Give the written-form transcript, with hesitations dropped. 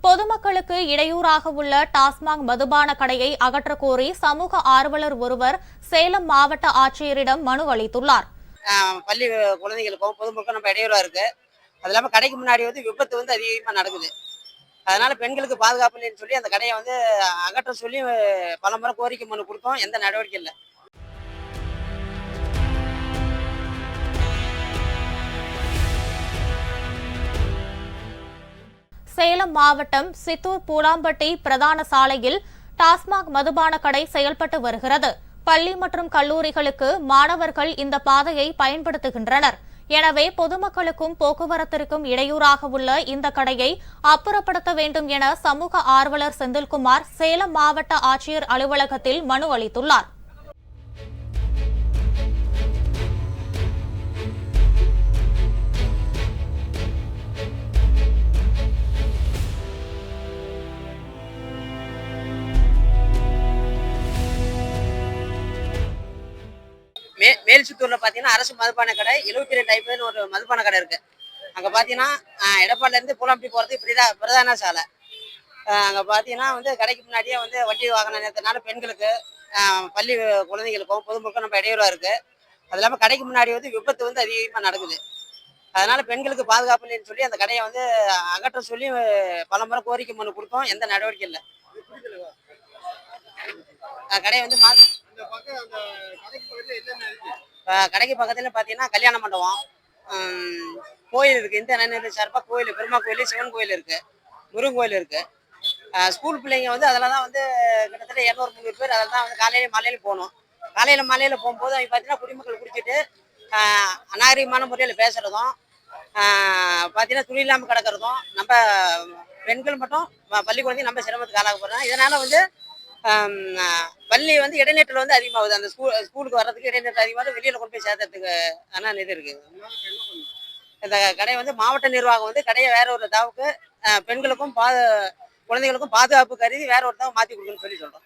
பொதுமக்களுக்கு இடையூறாக உள்ள டாஸ்மாக் மதுபான கடையை அகற்றக் கோரி சமூக ஆர்வலர் ஒருவர் சேலம் மாவட்ட ஆட்சியரிடம் மனு அளித்துள்ளார். பள்ளி குழந்தைகளுக்கும் பொதுமக்களுக்கும் நம்ம இடையூறா இருக்கு. அது இல்லாமல் கடைக்கு முன்னாடி விபத்து அதிகமாக நடக்குது. அதனால பெண்களுக்கு பாதுகாப்பு இல்லைன்னு சொல்லி அந்த கடையை அகற்ற சொல்லி பலமுறை கோரிக்கை மனு கொடுத்தோம். எந்த நடவடிக்கை இல்லை. சேலம் மாவட்டம் சித்தூர் பூலாம்பட்டி பிரதான சாலையில் டாஸ்மாக் மதுபான கடை செயல்பட்டு வருகிறது. பள்ளி மற்றும் கல்லூரிகளுக்கு மாணவர்கள் இந்த பாதையை பயன்படுத்துகின்றனர். எனவே பொதுமக்களுக்கும் போக்குவரத்திற்கும் இடையூறாக உள்ள இந்த கடையை அப்புறப்படுத்த வேண்டும் என சமூக ஆர்வலர் செந்தில்குமார் சேலம் மாவட்ட ஆட்சியர் அலுவலகத்தில் மனு அளித்துள்ளார். மேல்சித்தூர்ல பாத்தீங்கன்னா அரசு மதுபான கடை 72 ஒரு மதுபான கடை இருக்கு. அங்க பாத்தீங்கன்னா எடப்பாடில இருந்து பூலாம்பட்டி போறதுக்கு பிரதான சாலை. அங்க பாத்தீங்கன்னா கடைக்கு முன்னாடியே வண்டி வாகன நிறுத்தனால பெண்களுக்கு பள்ளி குழந்தைகளுக்கும் பொதுமக்களுக்கும் நம்ம இடையூறா இருக்கு. அது இல்லாம கடைக்கு முன்னாடி விபத்து அதிகமா நடக்குது. அதனால பெண்களுக்கு பாதுகாப்பு இல்லைன்னு சொல்லி அந்த கடையை அகற்ற சொல்லி பலமுறை கோரிக்கை மனு கொடுத்தோம். எந்த நடவடிக்கை இல்லை. கடையை கடைக்கு பக்கத்துல பாத்தீங்கன்னா கல்யாண மண்டபம், கோயில் இருக்கு. இந்த நன்னிலை சார்பா கோயில், பெருமா கோயில், சிவன் கோயில் இருக்கு, முருகன் கோயில் இருக்கு. ஸ்கூல் பிள்ளைங்க அதில்தான் கிட்டத்தட்ட 200-300 பேர் அதில் தான் காலையில மாலையில போகணும். மாலையில போகும்போது அவங்க பார்த்தீங்கன்னா குடிமக்கள் குடிச்சிட்டு அநாகரிகமான முறையில் பேசுறதும், பார்த்தீங்கன்னா துணி இல்லாமல் கிடக்கிறதும், நம்ம பெண்கள் மட்டும் பள்ளி குழந்தை நம்ம சிரமத்துக்கு ஆளாக போகிறோம். இதனால பள்ளி இடைநீட்டல் அதிகமாகுது. அந்த ஸ்கூலுக்கு வர்றதுக்கு இடைநீட்டல் அதிகமாக வெளியில கொண்டு போய் சேர்த்துறதுக்கு இது இருக்கு. இந்த கடை மாவட்ட நிர்வாகம் கடையை வேற ஒரு தாவுக்கு பெண்களுக்கும் குழந்தைகளுக்கும் பாதுகாப்பு கருதி வேற ஒரு தாவு மாத்தி கொடுக்குன்னு சொல்லி சொல்றோம்.